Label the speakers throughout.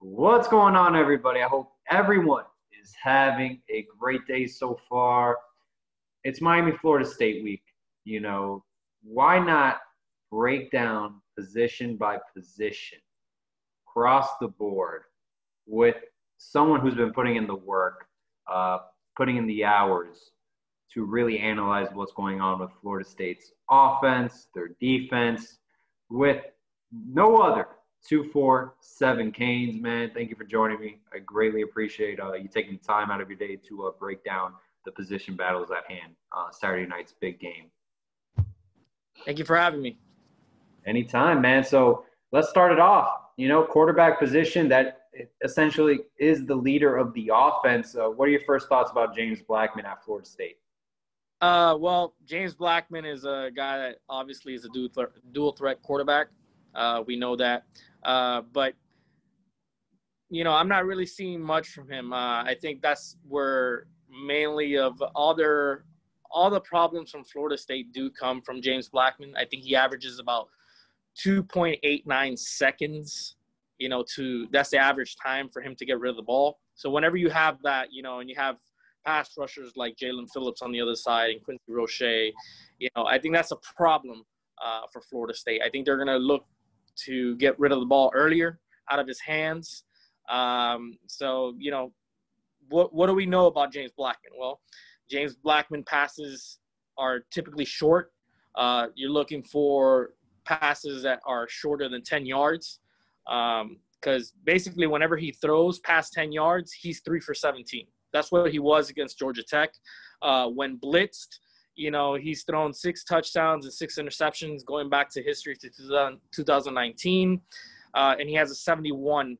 Speaker 1: What's going on, everybody? I hope everyone is having a great day so far. It's Miami, Florida State week. Why not break down position by position across the board with someone who's been putting in the work, putting in the hours to really analyze what's going on with Florida State's offense, their defense, with no other 247 Canes, man. Thank you for joining me. I greatly appreciate you taking time out of your day to break down the position battles at hand. Saturday night's big game.
Speaker 2: Thank you for having me.
Speaker 1: Anytime, man. So let's start it off. Quarterback position that essentially is the leader of the offense. What are your first thoughts about James Blackman at Florida State?
Speaker 2: Well, James Blackman is a guy that obviously is a dual threat quarterback. We know that. But, I'm not really seeing much from him. I think that's where mainly of all the problems from Florida State do come from James Blackman. I think he averages about 2.89 seconds, that's the average time for him to get rid of the ball. So whenever you have that, and you have pass rushers like Jalen Phillips on the other side and Quincy Roche, I think that's a problem for Florida State. I think they're going to look to get rid of the ball earlier out of his hands. So, what do we know about James Blackman? Well, James Blackman passes are typically short. You're looking for passes that are shorter than 10 yards. Because basically whenever he throws past 10 yards, he's 3 for 17. That's what he was against Georgia Tech. When blitzed, he's thrown 6 touchdowns and 6 interceptions going back to history to 2019. And he has a 71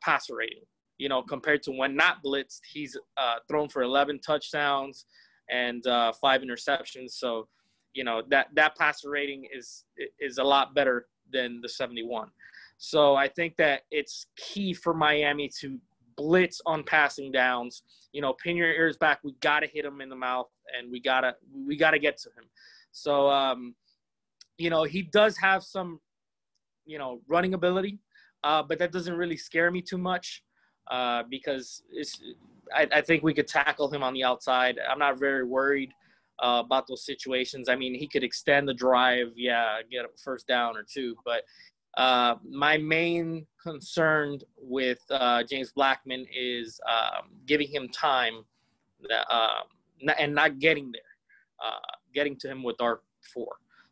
Speaker 2: passer rating, compared to when not blitzed, he's thrown for 11 touchdowns and 5 interceptions. So, that passer rating is a lot better than the 71. So I think that it's key for Miami to blitz on passing downs, pin your ears back. We got to hit him in the mouth and we got to get to him. So, he does have some, running ability, but that doesn't really scare me too much because I think we could tackle him on the outside. I'm not very worried about those situations. I mean, he could extend the drive, get a first down or two, but my main concern with James Blackman is giving him time and not getting there, getting to him with our 4.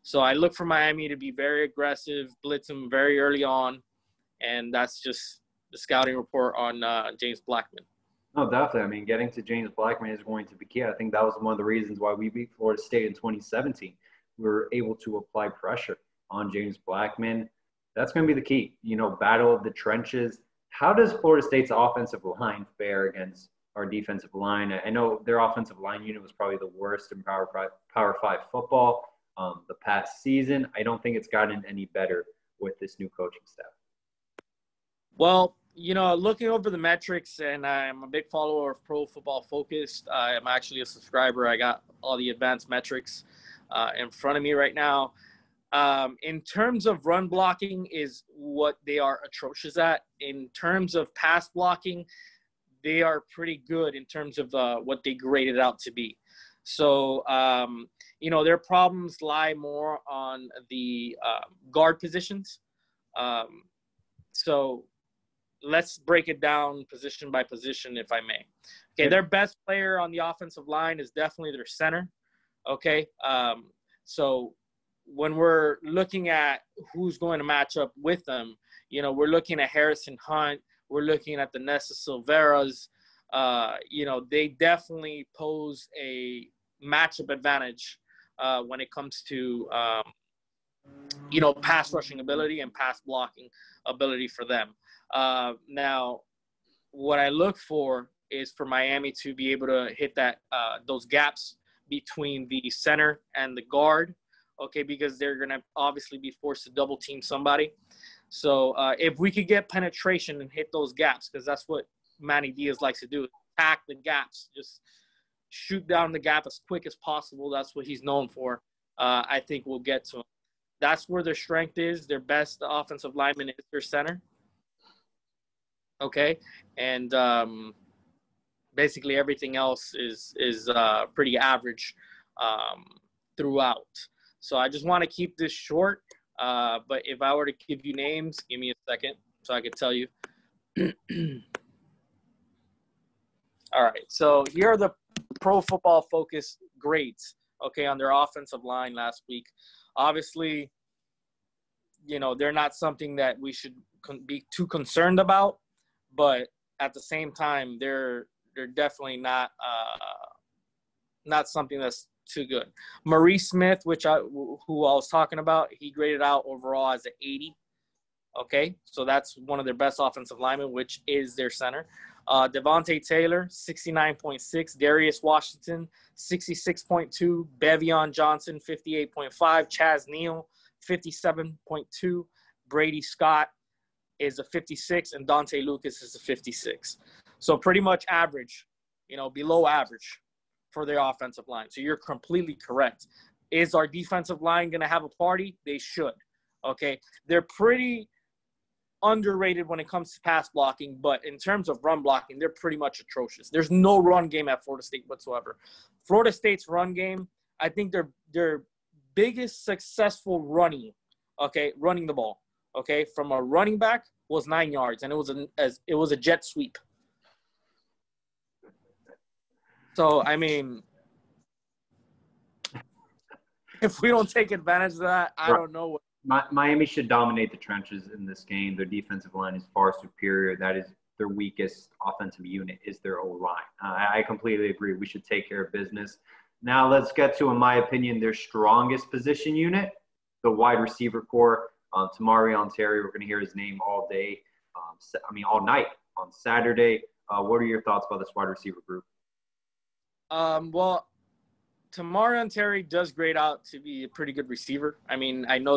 Speaker 2: So I look for Miami to be very aggressive, blitz him very early on, and that's just the scouting report on James Blackman.
Speaker 1: No, definitely. I mean, getting to James Blackman is going to be key. I think that was one of the reasons why we beat Florida State in 2017. We were able to apply pressure on James Blackman. That's going to be the key, battle of the trenches. How does Florida State's offensive line fare against our defensive line? I know their offensive line unit was probably the worst in Power 5 football the past season. I don't think it's gotten any better with this new coaching staff.
Speaker 2: Well, looking over the metrics, and I'm a big follower of Pro Football Focus. I'm actually a subscriber. I got all the advanced metrics in front of me right now. In terms of run blocking is what they are atrocious at. In terms of pass blocking, they are pretty good in terms of what they graded out to be. So, their problems lie more on the guard positions. So let's break it down position by position, if I may. Okay, their best player on the offensive line is definitely their center. Okay, so when we're looking at who's going to match up with them, we're looking at Harrison Hunt. We're looking at the Nessa Silveras. They definitely pose a matchup advantage when it comes to, pass rushing ability and pass blocking ability for them. Now, what I look for is for Miami to be able to hit those gaps between the center and the guard, okay, because they're going to obviously be forced to double team somebody. So if we could get penetration and hit those gaps, because that's what Manny Diaz likes to do, attack the gaps, just shoot down the gap as quick as possible. That's what he's known for. I think we'll get to him. That's where their strength is. Their best offensive lineman is their center. okay? And basically everything else is pretty average throughout. So I just want to keep this short. But if I were to give you names, give me a second so I could tell you. All right. So here are the Pro Football Focus grades, okay, on their offensive line last week. Obviously, you know, they're not something that we should be too concerned about, but at the same time, they're definitely not something that's too good. Maurice Smith, who I was talking about, he graded out overall as an 80. Okay, so that's one of their best offensive linemen, which is their center. Devontae Taylor, 69.6. Darius Washington, 66.2. Bevion Johnson, 58.5. Chaz Neal, 57.2. Brady Scott is a 56, and Dante Lucas is a 56. So pretty much average, you know, below average for their offensive line. So you're completely correct. Is our defensive line going to have a party? They should. Okay, they're pretty underrated when it comes to pass blocking, but in terms of run blocking, they're pretty much atrocious. There's no run game at Florida State whatsoever. Florida State's run game, I think their biggest successful running the ball, okay, from a running back was 9 yards, and it was a jet sweep. So I mean, if we don't take advantage of that, I don't know what.
Speaker 1: Miami should dominate the trenches in this game. Their defensive line is far superior. That is their weakest offensive unit is their O-line. I completely agree. We should take care of business. Now let's get to, in my opinion, their strongest position unit, the wide receiver core. Tamari Ontario, we're going to hear his name all day. All night on Saturday. What are your thoughts about this wide receiver group?
Speaker 2: Well, Tamari Ontario does grade out to be a pretty good receiver. I mean, I know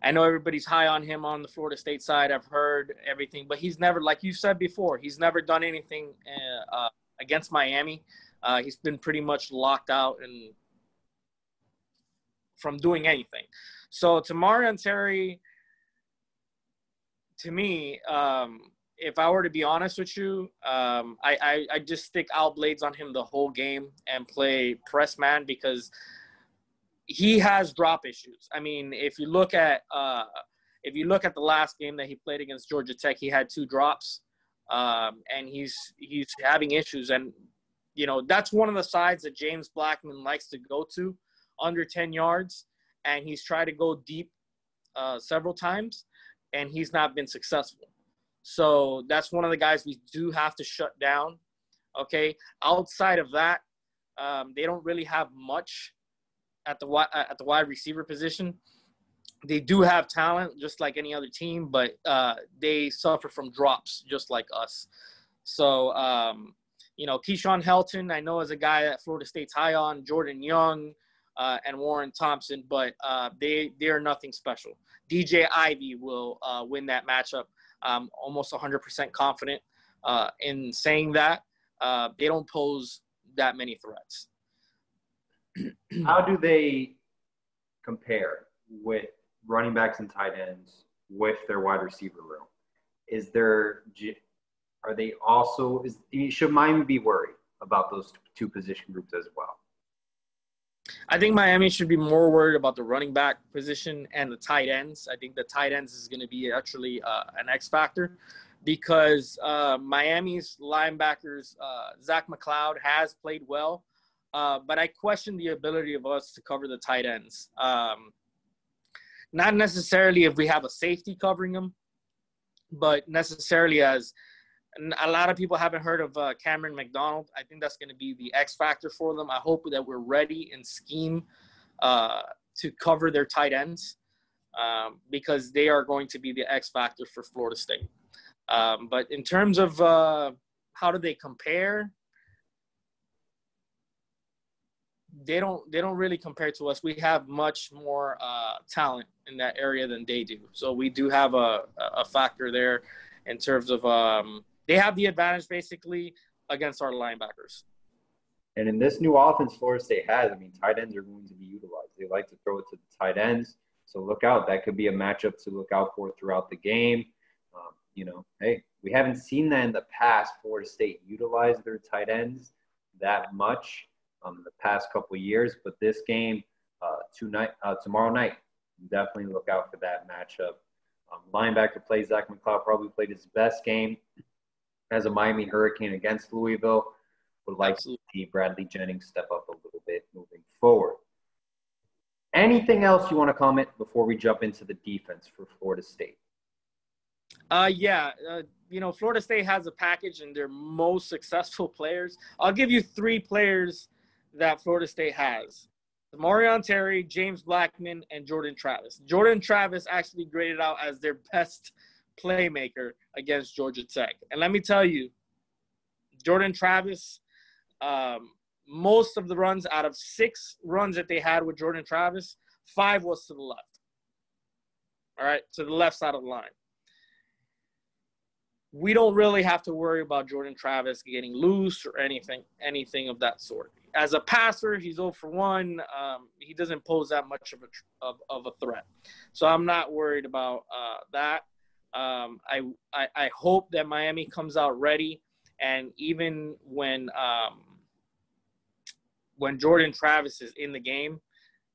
Speaker 2: everybody's high on him on the Florida State side. I've heard everything, but he's never, like you said before, he's never done anything against Miami. He's been pretty much locked out and from doing anything. So Tamari Ontario, to me, if I were to be honest with you, I just stick out blades on him the whole game and play press man because he has drop issues. I mean, if you look at the last game that he played against Georgia Tech, he had 2 drops, and he's having issues. And you know, that's one of the sides that James Blackman likes to go to, under 10 yards, and he's tried to go deep several times, and he's not been successful. So that's one of the guys we do have to shut down, okay? Outside of that, they don't really have much at the wide receiver position. They do have talent, just like any other team, but they suffer from drops, just like us. So, you know, Keyshawn Helton, I know is a guy that Florida State's high on, Jordan Young, and Warren Thompson, but they are nothing special. DJ Ivey will win that matchup. I'm almost 100% confident in saying that. They don't pose that many threats.
Speaker 1: How do they compare with running backs and tight ends with their wide receiver room? Should Miami be worried about those 2 position groups as well?
Speaker 2: I think Miami should be more worried about the running back position and the tight ends. I think the tight ends is going to be actually an X factor because Miami's linebackers, Zach Mccloud, has played well, but I question the ability of us to cover the tight ends. Not necessarily if we have a safety covering them, but necessarily as a lot of people haven't heard of Cameron McDonald. I think that's going to be the X factor for them. I hope that we're ready and scheme to cover their tight ends because they are going to be the X factor for Florida State. But in terms of how do they compare, they don't really compare to us. We have much more talent in that area than they do. So we do have a factor there in terms of they have the advantage basically against our linebackers.
Speaker 1: And in this new offense Florida State has, tight ends are going to be utilized. They like to throw it to the tight ends. So look out. That could be a matchup to look out for throughout the game. hey, we haven't seen that in the past. Florida State utilize their tight ends that much in the past couple of years. But this game, tomorrow night, definitely look out for that matchup. Linebacker play Zach Mccloud probably played his best game as a Miami Hurricane against Louisville. Would like to see Bradley Jennings step up a little bit moving forward. Anything else you want to comment before we jump into the defense for Florida State?
Speaker 2: Florida State has a package and their most successful players. I'll give you 3 players that Florida State has. Marion Terry, James Blackman, and Jordan Travis. Jordan Travis actually graded out as their best playmaker against Georgia Tech. And let me tell you, Jordan Travis, most of the runs out of 6 runs that they had with Jordan Travis, 5 was to the left. All right, to the left side of the line. We don't really have to worry about Jordan Travis getting loose or anything of that sort. As a passer, he's 0 for 1. He doesn't pose that much of a threat. So I'm not worried about that. I hope that Miami comes out ready, and even when Jordan Travis is in the game,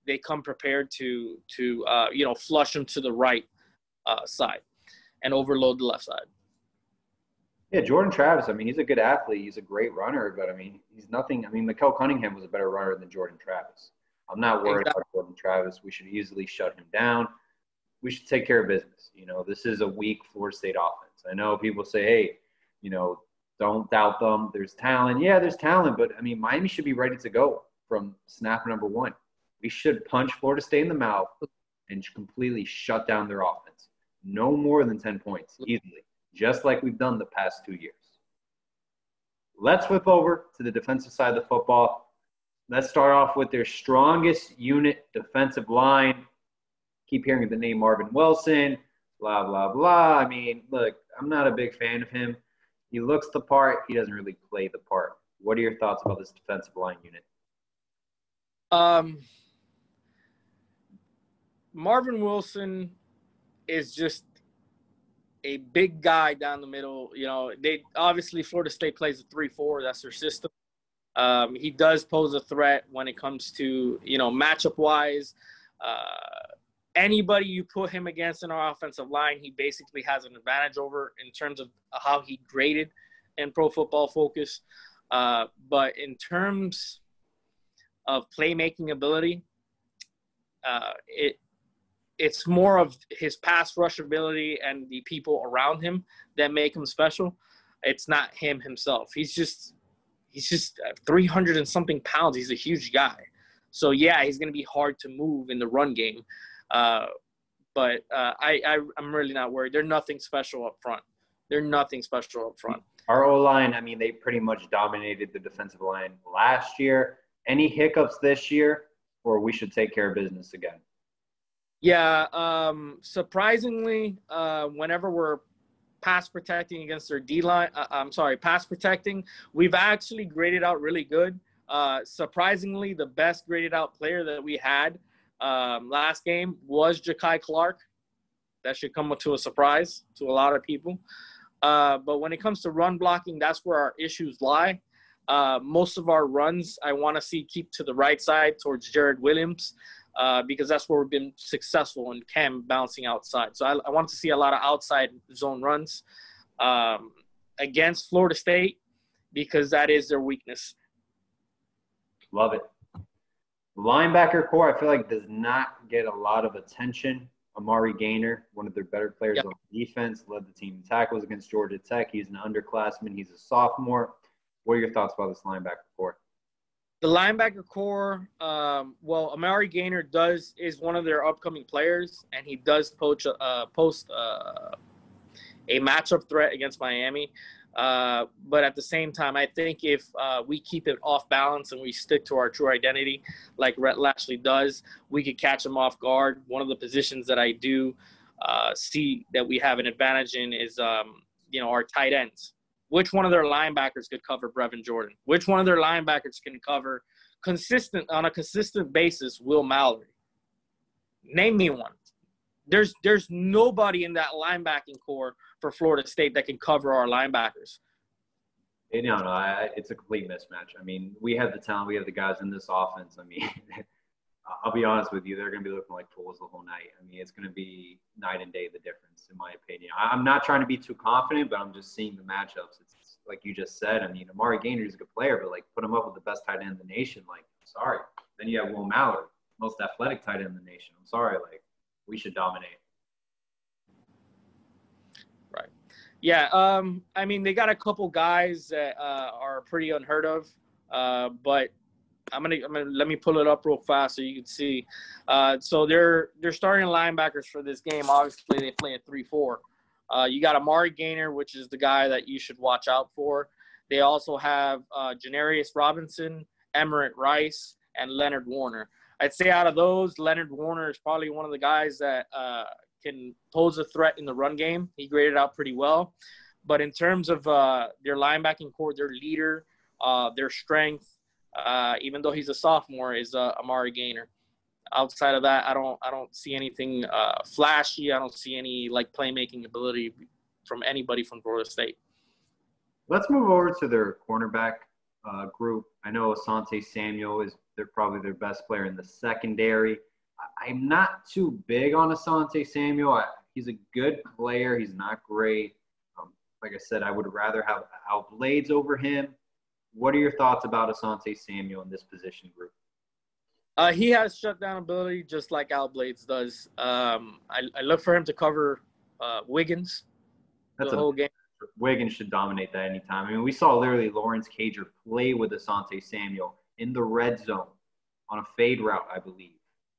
Speaker 2: they come prepared to flush him to the right side and overload the left side.
Speaker 1: Yeah, Jordan Travis, he's a good athlete. He's a great runner, but, he's nothing. Mikael Cunningham was a better runner than Jordan Travis. I'm not worried about Jordan Travis. We should easily shut him down. We should take care of business. This is a weak Florida State offense. I know people say, hey, don't doubt them. There's talent. Yeah, there's talent, but, Miami should be ready to go from snap number 1. We should punch Florida State in the mouth and completely shut down their offense. No more than 10 points, easily. Just like we've done the past 2 years. Let's flip over to the defensive side of the football. Let's start off with their strongest unit, defensive line. Keep hearing the name Marvin Wilson, blah, blah, blah. Look, I'm not a big fan of him. He looks the part. He doesn't really play the part. What are your thoughts about this defensive line unit?
Speaker 2: Marvin Wilson is just a big guy down the middle. They obviously Florida State plays a 3-4. That's their system. He does pose a threat when it comes to, matchup wise. Anybody you put him against in our offensive line, he basically has an advantage over in terms of how he graded in Pro Football Focus. But in terms of playmaking ability, it's more of his pass rush ability and the people around him that make him special. It's not him himself. He's just 300 and something pounds. He's a huge guy. So yeah, he's going to be hard to move in the run game. But I'm really not worried. They're nothing special up front.
Speaker 1: Our O-line, they pretty much dominated the defensive line last year. Any hiccups this year, or we should take care of business again?
Speaker 2: Yeah, surprisingly, whenever we're pass protecting against their D-line, pass protecting, we've actually graded out really good. Surprisingly, the best graded out player that we had last game was Ja'Kai Clark. That should come to a surprise to a lot of people. But when it comes to run blocking, that's where our issues lie. Most of our runs I want to see keep to the right side towards Jared Williams. Because that's where we've been successful in Cam bouncing outside. So I want to see a lot of outside zone runs against Florida State because that is their weakness.
Speaker 1: Love it. Linebacker core, I feel like does not get a lot of attention. Amari Gainer, one of their better players on defense, led the team in tackles against Georgia Tech. He's an underclassman. He's a sophomore. What are your thoughts about this linebacker core?
Speaker 2: The linebacker core, Amari Gainer is one of their upcoming players, and he does post a matchup threat against Miami. But at the same time, I think if we keep it off balance and we stick to our true identity, like Rhett Lashley does, we could catch him off guard. One of the positions that I do see that we have an advantage in is, our tight ends. Which one of their linebackers could cover Brevin Jordan? Which one of their linebackers can cover on a consistent basis Will Mallory? Name me one. There's nobody in that linebacking core for Florida State that can cover our linebackers.
Speaker 1: No, it's a complete mismatch. I mean, we have the talent, we have the guys in this offense. I mean, I'll be honest with you, they're going to be looking like fools the whole night. I mean, it's going to be night and day the difference, in my opinion. I'm not trying to be too confident, but I'm just seeing the matchups. It's like you just said. I mean, Amari Gainer is a good player, but, like, put him up with the best tight end in the nation. Like, sorry. Then you have Will Mallory, most athletic tight end in the nation. I'm sorry. Like, we should dominate.
Speaker 2: Right. Yeah. I mean, they got a couple guys that are pretty unheard of, but I'm gonna let me pull it up real fast so you can see. So they're starting linebackers for this game. Obviously, they play at 3-4. You got Amari Gainer, which is the guy that you should watch out for. They also have Janarius Robinson, Emmerich Rice, and Leonard Warner. I'd say out of those, Leonard Warner is probably one of the guys that can pose a threat in the run game. He graded out pretty well. But in terms of their linebacking core, their leader, their strength, even though he's a sophomore, is Amari Gainer. Outside of that, I don't see anything flashy. I don't see any like playmaking ability from anybody from Florida State.
Speaker 1: Let's move over to their cornerback group. I know Asante Samuel they're probably their best player in the secondary. I'm not too big on Asante Samuel. He's a good player. He's not great. Like I said, I would rather have Al Blades over him. What are your thoughts about Asante Samuel in this position group?
Speaker 2: He has shutdown ability just like Al Blades does. I look for him to cover Wiggins the whole game.
Speaker 1: Wiggins should dominate that anytime. I mean, we saw literally Lawrence Cager play with Asante Samuel in the red zone on a fade route, I believe.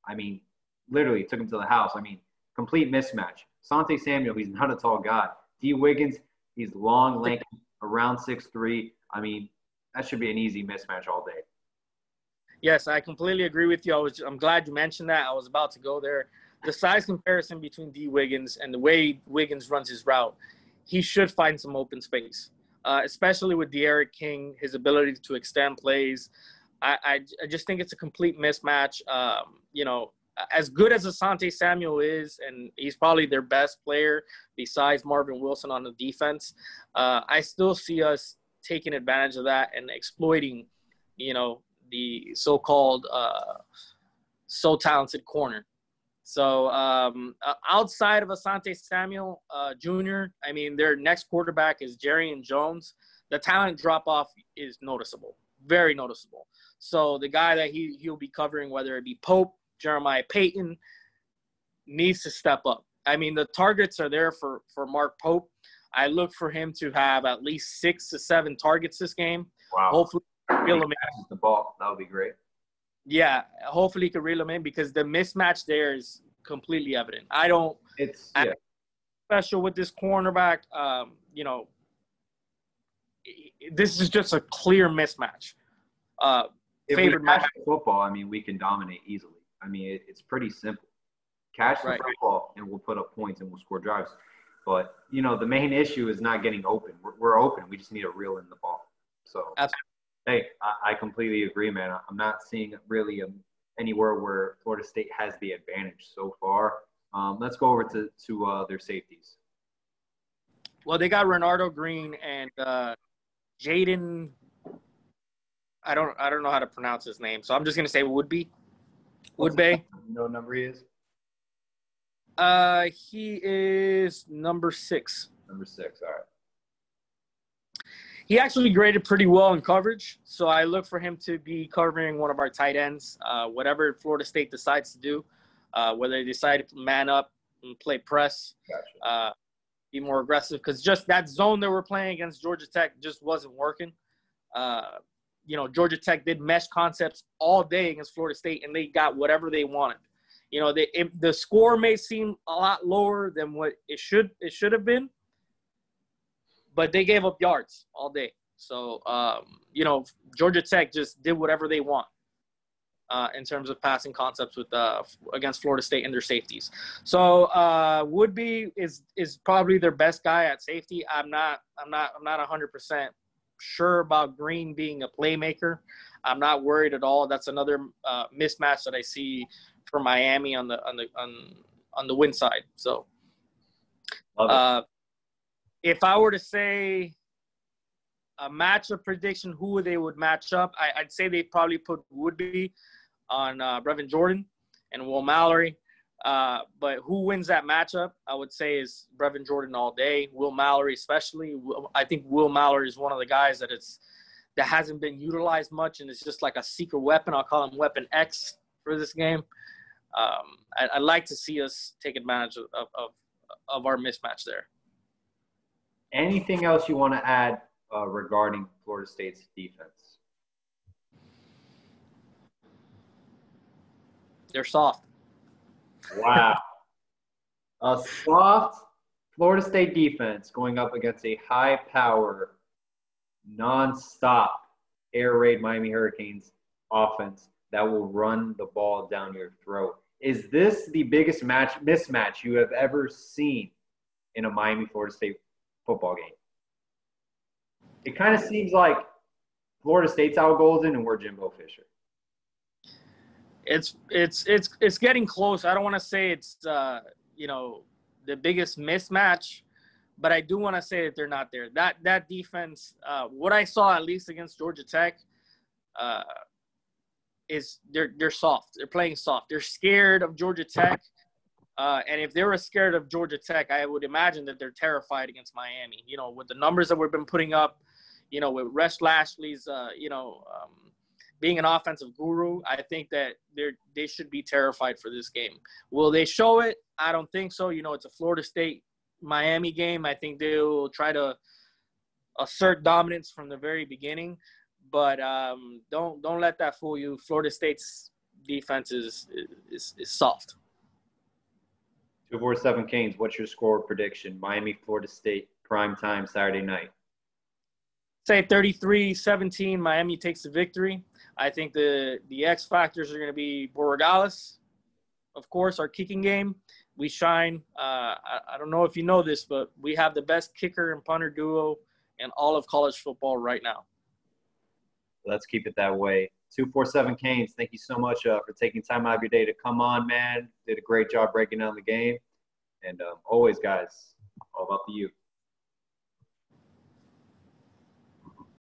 Speaker 1: I mean, literally took him to the house. I mean, complete mismatch. Asante Samuel, he's not a tall guy. D. Wiggins, he's long, lanky, around 6'3". I mean, that should be an easy mismatch all day.
Speaker 2: Yes, I completely agree with you. I'm glad you mentioned that. I was about to go there. The size comparison between D. Wiggins and the way Wiggins runs his route, he should find some open space, especially with De'Aaron King, his ability to extend plays. I just think it's a complete mismatch. As good as Asante Samuel is, and he's probably their best player besides Marvin Wilson on the defense, I still see us taking advantage of that and exploiting, the so-called so talented corner. So outside of Asante Samuel Jr., I mean, their next quarterback is Jerrion Jones. The talent drop-off is noticeable, very noticeable. So the guy that he'll be covering, whether it be Pope, Jeremiah Payton, needs to step up. I mean, the targets are there for Mark Pope. I look for him to have at least 6 to 7 targets this game.
Speaker 1: Wow.
Speaker 2: Hopefully, reel him
Speaker 1: in. The ball. That would be great.
Speaker 2: Yeah, hopefully he can reel him in because the mismatch there is completely evident. Special with this cornerback, this is just a clear mismatch.
Speaker 1: If we catch the football, I mean, we can dominate easily. I mean, it's pretty simple. Catch the football, and we'll put up points and we'll score drives. But, the main issue is not getting open. We're open. We just need to reel in the ball. So, hey, I completely agree, man. I'm not seeing really anywhere where Florida State has the advantage so far. Let's go over to their safeties.
Speaker 2: Well, they got Renardo Green and Jaden. I don't know how to pronounce his name, so I'm just gonna say Woodbay.
Speaker 1: No number he is.
Speaker 2: He is number 6.
Speaker 1: Number 6, all right.
Speaker 2: He actually graded pretty well in coverage, so I look for him to be covering one of our tight ends, whatever Florida State decides to do, whether they decide to man up and play press,
Speaker 1: Gotcha.
Speaker 2: Be more aggressive, because just that zone that we're playing against Georgia Tech just wasn't working. Georgia Tech did mesh concepts all day against Florida State, and they got whatever they wanted. The score may seem a lot lower than what it should have been, but they gave up yards all day. So, Georgia Tech just did whatever they want in terms of passing concepts with against Florida State and their safeties. So, Woodbay is probably their best guy at safety. I'm not 100% sure about Green being a playmaker. I'm not worried at all. That's another mismatch that I see for Miami on the win side. So, If I were to say a matchup prediction, who they would match up, I'd say they probably put Woodby on Brevin Jordan and Will Mallory. But who wins that matchup, I would say, is Brevin Jordan all day. Will Mallory especially. I think Will Mallory is one of the guys that hasn't been utilized much, and it's just like a secret weapon. I'll call him Weapon X for this game. I'd like to see us take advantage of our mismatch there.
Speaker 1: Anything else you want to add regarding Florida State's defense?
Speaker 2: They're soft.
Speaker 1: Wow. A soft Florida State defense going up against a high-power, non-stop air raid Miami Hurricanes offense that will run the ball down your throat. Is this the biggest mismatch you have ever seen in a Miami-Florida State football game? It kind of seems like Florida State's Al Golden and we're Jimbo Fisher.
Speaker 2: It's getting close. I don't want to say it's the biggest mismatch, but I do want to say that they're not there. That defense, what I saw at least against Georgia Tech, is they're soft. They're playing soft. They're scared of Georgia Tech, and if they were scared of Georgia Tech, I would imagine that they're terrified against Miami. With the numbers that we've been putting up, with Resh Lashley's, being an offensive guru, I think that they should be terrified for this game. Will they show it? I don't think so. It's a Florida State-Miami game. I think they'll try to assert dominance from the very beginning. But don't let that fool you. Florida State's defense is soft.
Speaker 1: 247 Canes, what's your score prediction? Miami, Florida State, primetime Saturday night.
Speaker 2: Say 33-17, Miami takes the victory. I think the X factors are going to be Borregales, of course, our kicking game. We shine. I don't know if you know this, but we have the best kicker and punter duo in all of college football right now.
Speaker 1: Let's keep it that way. 247 Canes, thank you so much for taking time out of your day to come on, man. Did a great job breaking down the game. And always, guys, all about the youth.